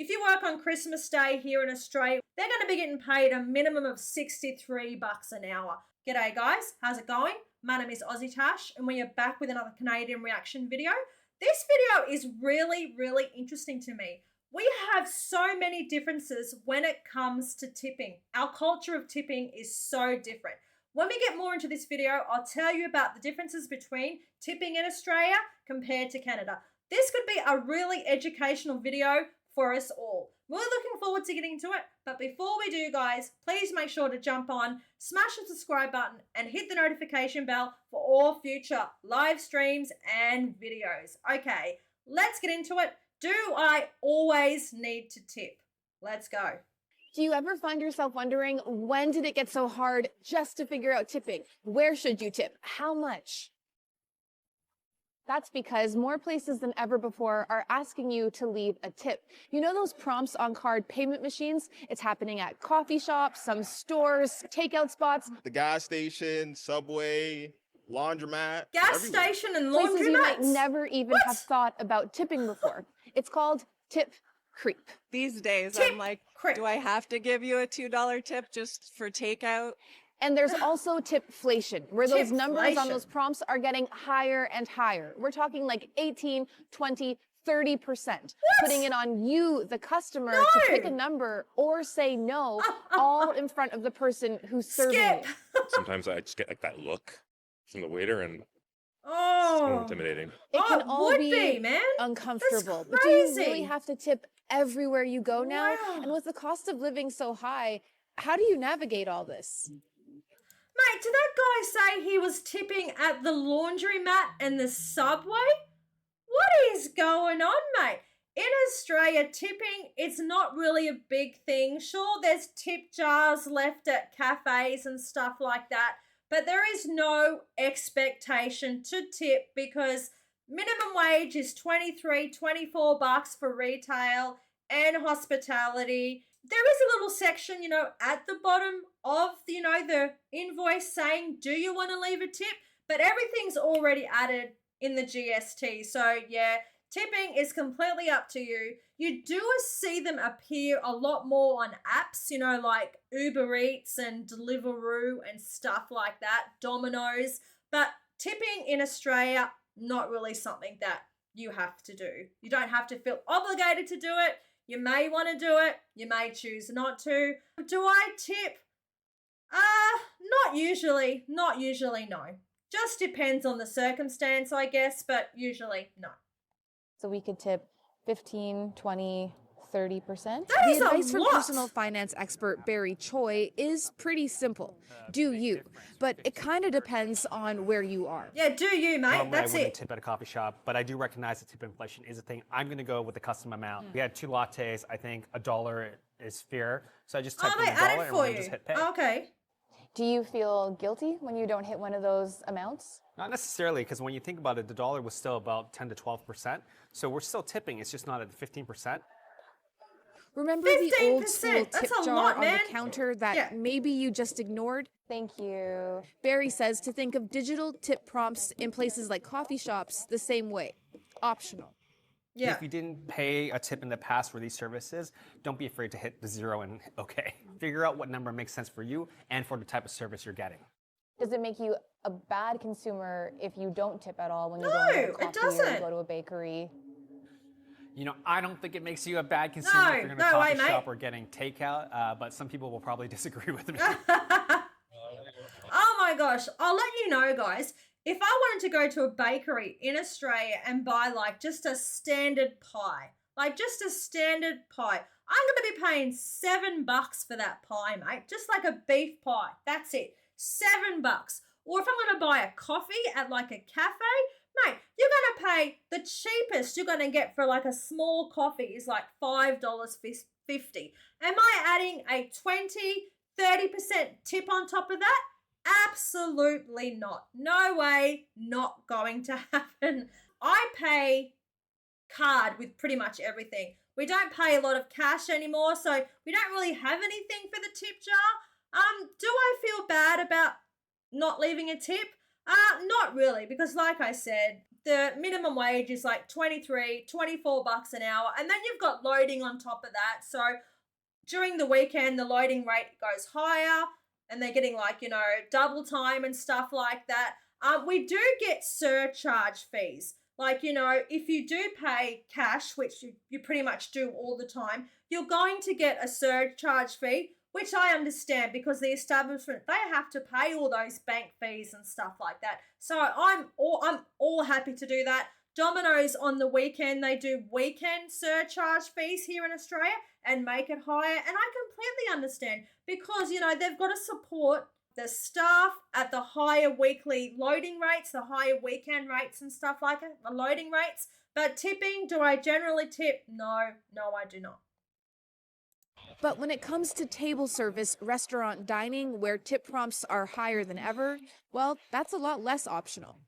If you work on Christmas Day here in Australia, they're going to be getting paid a minimum of $63 an hour. G'day guys, how's it going? My name is AussieTash and we are back with another Canadian reaction video. This video is really, really interesting to me. We have so many differences when it comes to tipping. Our culture of tipping is so different. When we get more into this video, I'll tell you about the differences between tipping in Australia compared to Canada. This could be a really educational video for us all. We're looking forward to getting into it, but before we do, guys, please make sure to jump on, smash the subscribe button, and hit the notification bell for all future live streams and videos. Okay, let's get into it. Do I always need to tip? Let's go. Do you ever find yourself wondering, when did it get so hard just to figure out tipping? Where should you tip? How much? That's because more places than ever before are asking you to leave a tip. You know those prompts on card payment machines? It's happening at coffee shops, some stores, takeout spots. The gas station, Subway, laundromat. Gas everywhere. station and Places you might laundromats? never even have thought about tipping before. It's called tip creep. These days, Tip I'm like, creep. do I have to give you a $2 tip just for takeout? And there's also tipflation, where those numbers on Tipflation. those prompts are getting higher and higher. We're talking like 18, 20, 30%. Putting it on you, the customer, to pick a number or say no, all in front of the person who's serving Skip. you. Sometimes I just get like that look from the waiter and it's Oh, more intimidating. It can all would be man. uncomfortable. That's But do you crazy. really have to tip everywhere you go now? Wow. And with the cost of living so high, how do you navigate all this? Mate, did that guy say he was tipping at the laundromat and the Subway? What is going on, mate? In Australia, tipping, it's not really a big thing. Sure, there's tip jars left at cafes and stuff like that, but there is no expectation to tip because minimum wage is $23, $24 for retail and hospitality. There is a little section, at the bottom of, the invoice saying, do you want to leave a tip? But everything's already added in the GST. So, yeah, tipping is completely up to you. You do see them appear a lot more on apps, like Uber Eats and Deliveroo and stuff like that, Domino's. But tipping in Australia, not really something that you have to do. You don't have to feel obligated to do it. You may want to do it. You may choose not to. Do I tip? Not usually. Not usually, no. Just depends on the circumstance, I guess, but usually, no. So we could tip 15, 20, 30%. That is The a advice from lot. personal finance expert Barry Choi is pretty simple. Do you? But it kind of depends on where you are. Yeah, do you, mate? Normally, That's I wouldn't it. tip at a coffee shop, but I do recognize that tip inflation is a thing. I'm going to go with the custom amount. We had 2 lattes. I think $1 is fair. So I just typed Oh, in they $1 added and for then you. just hit pay. Okay. Do you feel guilty when you don't hit one of those amounts? Not necessarily, because when you think about it, the dollar was still about 10 to 12%. So we're still tipping. It's just not at 15%. Remember the old 15%, school that's tip a jar lot, on man. the counter that Yeah. maybe you just ignored? Thank you. Barry says to think of digital tip prompts in places like coffee shops the same way. Optional. Yeah. If you didn't pay a tip in the past for these services, don't be afraid to hit the 0 and hit OK. Figure out what number makes sense for you and for the type of service you're getting. Does it make you a bad consumer if you don't tip at all when you No, go and get a it coffee or doesn't. you go to a bakery? I don't think it makes you a bad consumer No, if you're in a no way, coffee mate. shop or getting takeout, but some people will probably disagree with me. Oh my gosh, I'll let you know, guys. If I wanted to go to a bakery in Australia and buy just a standard pie, I'm going to be paying $7 for that pie, mate. Just like a beef pie. That's it. $7. Or if I'm going to buy a coffee at a cafe, mate, you're going to pay the cheapest you're going to get for a small coffee is $5.50. Am I adding a 20-30% tip on top of that? Absolutely not. No way, not going to happen. I pay card with pretty much everything. We don't pay a lot of cash anymore, so we don't really have anything for the tip jar. Do I feel bad about not leaving a tip? Not really, because like I said, the minimum wage is like 23, 24 bucks an hour. And then you've got loading on top of that. So during the weekend, the loading rate goes higher and they're getting like, double time and stuff like that. We do get surcharge fees. Like, if you do pay cash, which you pretty much do all the time, you're going to get a surcharge fee, which I understand because the establishment, they have to pay all those bank fees and stuff like that. So I'm all happy to do that. Domino's on the weekend, they do weekend surcharge fees here in Australia and make it higher. And I completely understand because, they've got to support the staff at the higher weekly loading rates, the higher weekend rates and stuff like it, the loading rates. But tipping, do I generally tip? No, I do not. But when it comes to table service, restaurant dining, where tip prompts are higher than ever, well, that's a lot less optional.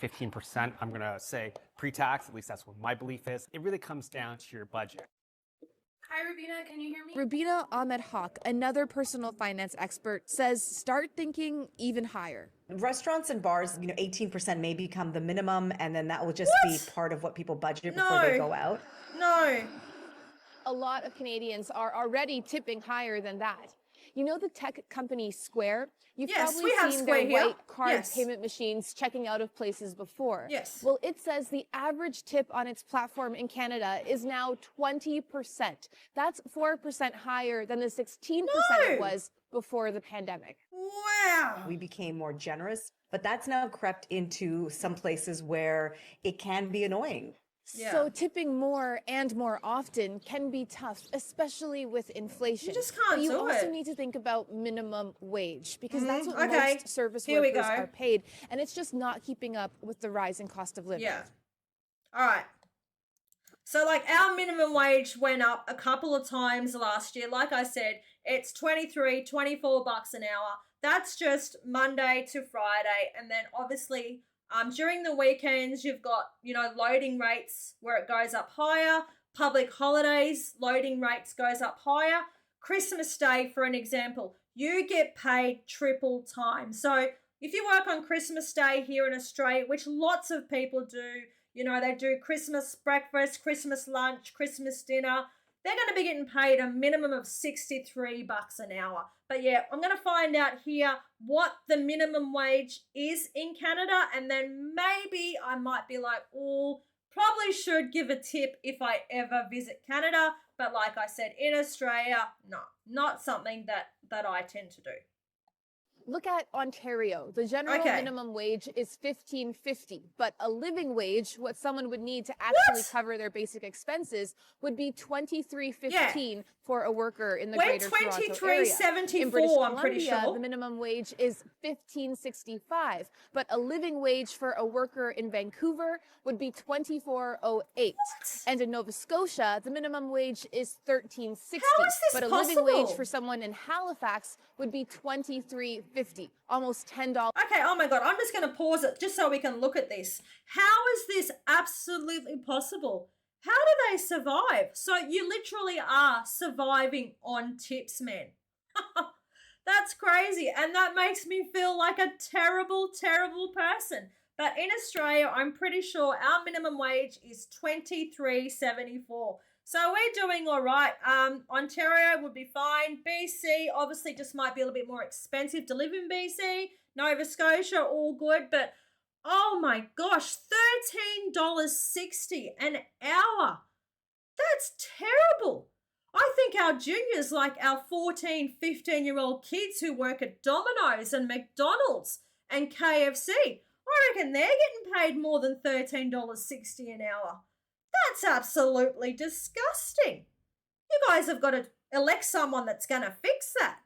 15%, I'm going to say pre-tax, at least that's what my belief is. It really comes down to your budget. Hi, Rubina. Can you hear me? Rubina Ahmed Haq, another personal finance expert, says start thinking even higher. Restaurants and bars, 18% may become the minimum, and then that will just be part of what people budget before they go out. No. A lot of Canadians are already tipping higher than that. You know the tech company Square? You've probably seen their white card payment machines checking out of places before. Yes. Well, it says the average tip on its platform in Canada is now 20%. That's 4% higher than the 16% it was before the pandemic. Wow. We became more generous, but that's now crept into some places where it can be annoying. Yeah. So tipping more and more often can be tough, especially with inflation. You just can't but you do also it. need to think about minimum wage because that's what Okay. most service Here we workers go. are paid, and it's just not keeping up with the rising cost of living. Yeah. All right. So like our minimum wage went up a couple of times last year. Like I said, it's 23, 24 bucks an hour. That's just Monday to Friday. And then obviously during the weekends, you've got, loading rates where it goes up higher. Public holidays, loading rates goes up higher. Christmas Day, for an example, you get paid triple time. So if you work on Christmas Day here in Australia, which lots of people do, they do Christmas breakfast, Christmas lunch, Christmas dinner, they're going to be getting paid a minimum of 63 bucks an hour. But yeah, I'm going to find out here what the minimum wage is in Canada, and then maybe I might be like, probably should give a tip if I ever visit Canada. But like I said, in Australia, no, not something that I tend to do. Look at Ontario. The general minimum wage is $15.50, but a living wage, what someone would need to actually cover their basic expenses, would be $23.15 for a worker in the Greater Toronto area. In British $23.74, Columbia, I'm pretty sure. the minimum wage is $15.65, but a living wage for a worker in Vancouver would be $24.08. And in Nova Scotia, the minimum wage is $13.60, but a living wage for someone in Halifax would be $23.50, almost $10. Okay, oh my God, I'm just going to pause it just so we can look at this. How is this absolutely possible? How do they survive? So you literally are surviving on tips, man. That's crazy. And that makes me feel like a terrible, terrible person. But in Australia, I'm pretty sure our minimum wage is $23.74. So we're doing all right. Ontario would be fine. BC obviously just might be a little bit more expensive to live in BC. Nova Scotia, all good. But oh my gosh, $13.60 an hour. That's terrible. I think our juniors, like our 14, 15-year-old kids who work at Domino's and McDonald's and KFC, I reckon they're getting paid more than $13.60 an hour. That's absolutely disgusting. You guys have got to elect someone that's going to fix that.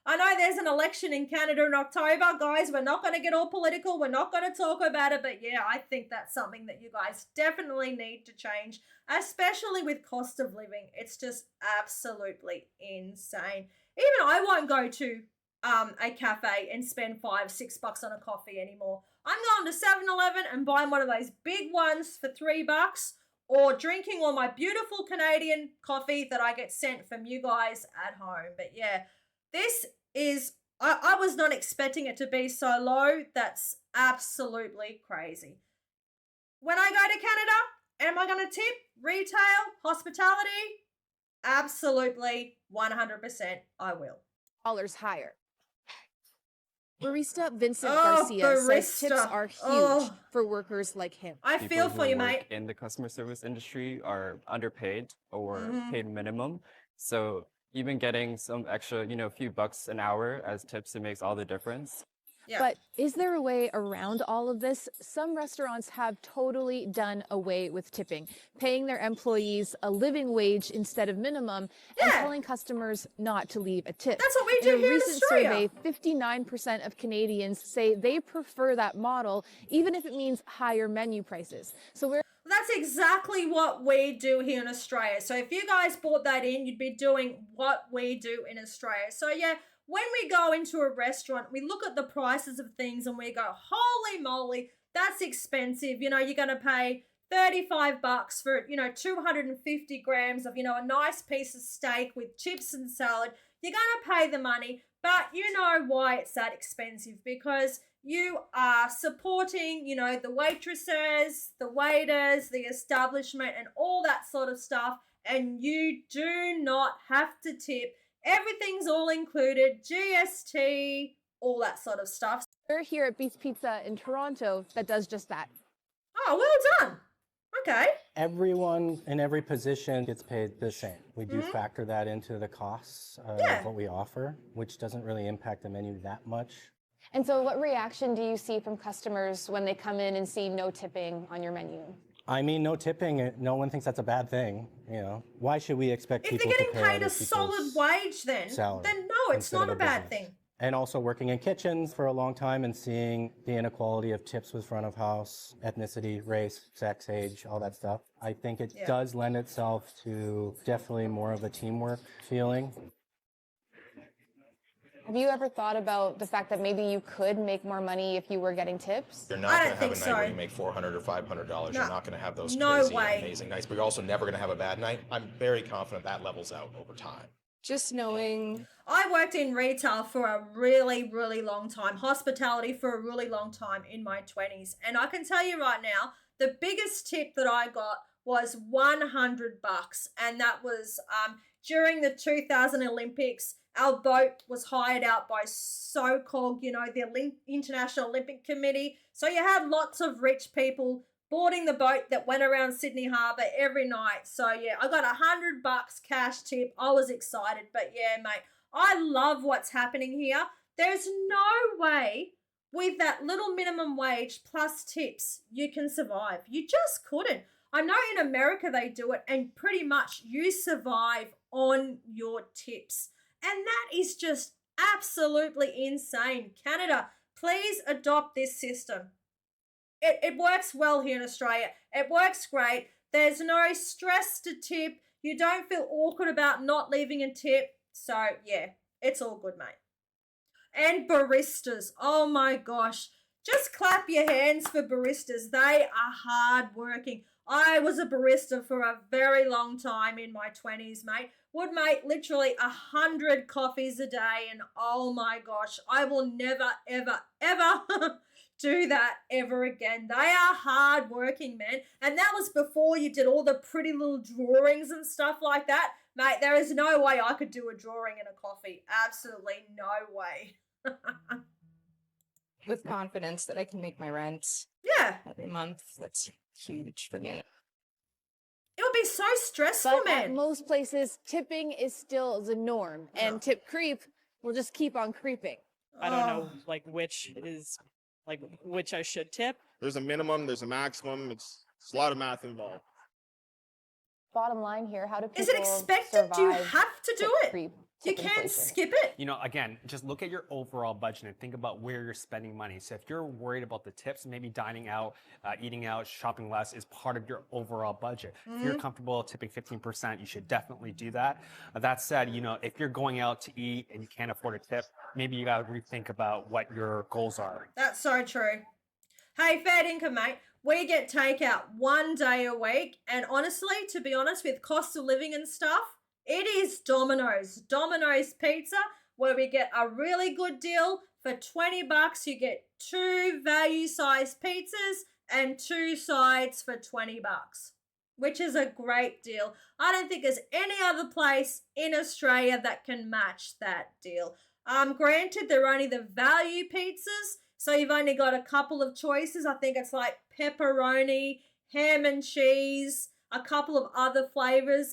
I know there's an election in Canada in October. Guys, we're not going to get all political. We're not going to talk about it. But yeah, I think that's something that you guys definitely need to change, especially with cost of living. It's just absolutely insane. Even I won't go to a cafe and spend $5-6 on a coffee anymore. I'm going to 7-Eleven and buying one of those big ones for $3 or drinking all my beautiful Canadian coffee that I get sent from you guys at home. But yeah, this is I was not expecting it to be so low. That's absolutely crazy. When I go to Canada, am I going to tip? Retail, hospitality? Absolutely, 100% I will. dollars higher. Barista Vincent Oh, Garcia says tips barista. are huge Oh. for workers like him. I People feel who for you, work mate. in the customer service industry are underpaid or Mhm. paid minimum. So even getting some extra, a few bucks an hour as tips, it makes all the difference. Yeah. But is there a way around all of this? Some restaurants have totally done away with tipping, paying their employees a living wage instead of minimum, and Yeah. telling customers not to leave a tip. That's what we do In a here in recent Australia. survey, 59% of Canadians say they prefer that model, even if it means higher menu prices. So we're That's exactly what we do here in Australia. So if you guys bought that in, you'd be doing what we do in Australia. So yeah, when we go into a restaurant, we look at the prices of things and we go, holy moly, that's expensive. You're going to pay $35 for, 250 grams of, a nice piece of steak with chips and salad. You're going to pay the money, but you know why it's that expensive, because you are supporting, the waitresses, the waiters, the establishment, and all that sort of stuff. And you do not have to tip. Everything's all included, GST, all that sort of stuff. We're here at Beast Pizza in Toronto that does just that. Oh, well done. Okay. Everyone in every position gets paid the same. We do factor that into the costs of what we offer, which doesn't really impact the menu that much. And so what reaction do you see from customers when they come in and see no tipping on your menu? I mean, no tipping, no one thinks that's a bad thing. Why should we expect If people they're to getting pay paid a other solid people's wage, then salary no, it's instead not of a bad business? thing. And also working in kitchens for a long time and seeing the inequality of tips with front of house, ethnicity, race, sex, age, all that stuff. I think it does lend itself to definitely more of a teamwork feeling. Have you ever thought about the fact that maybe you could make more money if you were getting tips? You're not I going don't to have a think night where so. you make $400 or $500. No. You're not going to have those No crazy, way. amazing nights, but you're also never going to have a bad night. I'm very confident that levels out over time. Just knowing I worked in retail for a really, really long time, hospitality for a really long time in my 20s. And I can tell you right now, the biggest tip that I got was $100. And that was during the 2000 Olympics. Our boat was hired out by so-called, the International Olympic Committee. So you had lots of rich people boarding the boat that went around Sydney Harbour every night. So yeah, I got $100 cash tip. I was excited, but yeah, mate, I love what's happening here. There's no way with that little minimum wage plus tips you can survive. You just couldn't. I know in America they do it, and pretty much you survive on your tips. And that is just absolutely insane. Canada, please adopt this system. It works well here in Australia. It works great. There's no stress to tip. You don't feel awkward about not leaving a tip. So, yeah, it's all good, mate. And baristas. Oh, my gosh. Just clap your hands for baristas. They are hard working. I was a barista for a very long time in my 20s, mate. Would make literally 100 coffees a day, and oh my gosh, I will never, ever, ever do that ever again. They are hard working, man. And that was before you did all the pretty little drawings and stuff like that. Mate, there is no way I could do a drawing in a coffee. Absolutely no way. With confidence that I can make my rent Yeah. every month. That's huge for me. It would be so stressful, But man. at most places, tipping is still the norm, and tip creep will just keep on creeping. I don't know which I should tip. There's a minimum, there's a maximum. It's a lot of math involved. Bottom line here, how do people Is it expected? Do you survive have to do tip it? creep, You tip can't inflation? skip it. Again, just look at your overall budget and think about where you're spending money. So if you're worried about the tips, maybe dining out, eating out, shopping less is part of your overall budget. If you're comfortable tipping 15%, you should definitely do that. That said, if you're going out to eat and you can't afford a tip, maybe you got to rethink about what your goals are. That's so true. Hey, fair income, mate. We get takeout 1 day a week. And honestly, to be honest, with cost of living and stuff, it is Domino's. Domino's pizza. where we get a really good deal. For 20 bucks, you get 2 value-sized pizzas and 2 sides for 20 bucks, which is a great deal. I don't think there's any other place in Australia that can match that deal. Granted, they're only the value pizzas, so you've only got a couple of choices. I think it's like pepperoni, ham and cheese, a couple of other flavors.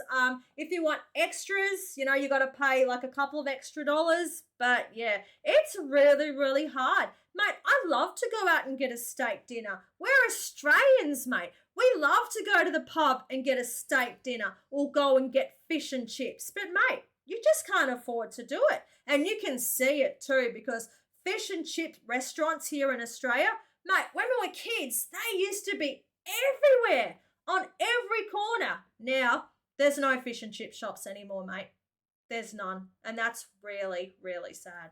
If you want extras, you know, you got to pay like a couple of extra dollars. But yeah, it's really, really hard. Mate, I love to go out and get a steak dinner. We're Australians, mate. We love to go to the pub and get a steak dinner or go and get fish and chips. But mate, you just can't afford to do it. And you can see it too, because fish and chip restaurants here in Australia, mate, when we were kids, they used to be everywhere, on every corner. Now, there's no fish and chip shops anymore, mate. There's none. And that's really, really sad.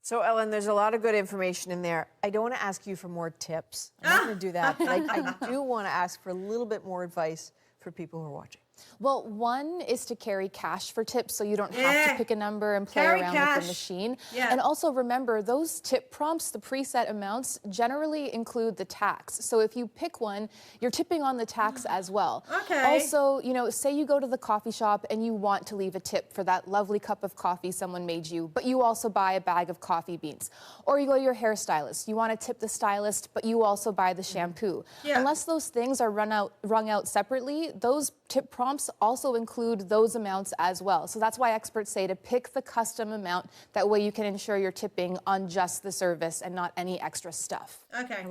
So, Ellen, there's a lot of good information in there. I don't want to ask you for more tips. I'm not going to do that. But I do want to ask for a little bit more advice for people who are watching. Well, one is to carry cash for tips so you don't have to pick a number and play around with the machine. And also remember, those tip prompts, the preset amounts, generally include the tax. So if you pick one, you're tipping on the tax as well. Also, you know, say you go to the coffee shop and you want to leave a tip for that lovely cup of coffee someone made you, but you also buy a bag of coffee beans. Or you go to your hairstylist. You want to tip the stylist, but you also buy the shampoo. Unless those things are rung out separately, those tip prompts also include those amounts as well. So that's why experts say to pick the custom amount. That way you can ensure you're tipping on just the service and not any extra stuff. Okay.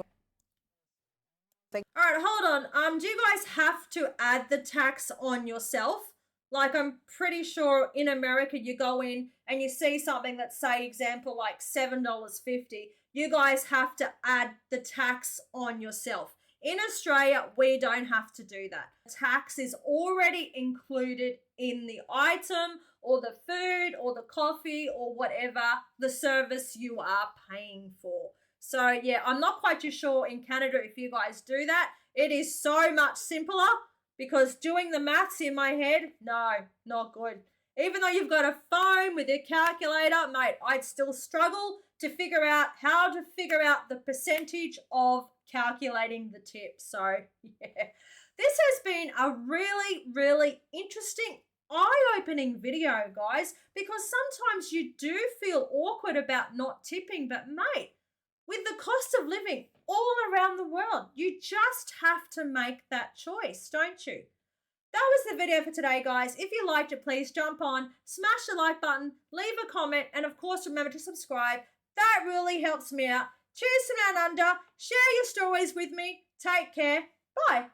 All right, hold on. Do you guys have to add the tax on yourself? Like, I'm pretty sure in America you go in and you see something that's, say, example, like $7.50. You guys have to add the tax on yourself. In Australia, we don't have to do that. Tax is already included in the item or the food or the coffee or whatever the service you are paying for. So yeah, I'm not quite too sure in Canada if you guys do that. It is so much simpler, because doing the maths in my head, no, not good. Even though you've got a phone with your calculator, mate, I'd still struggle to figure out how to figure out the percentage of calculating the tip. So yeah, this has been a really, really interesting, eye-opening video, guys, because sometimes you do feel awkward about not tipping, but mate, with the cost of living all around the world, you just have to make that choice, don't you? That was the video for today, guys. If you liked it, please jump on, smash the like button, leave a comment, and of course, remember to subscribe. That really helps me out. Cheers from down under. Share your stories with me. Take care. Bye.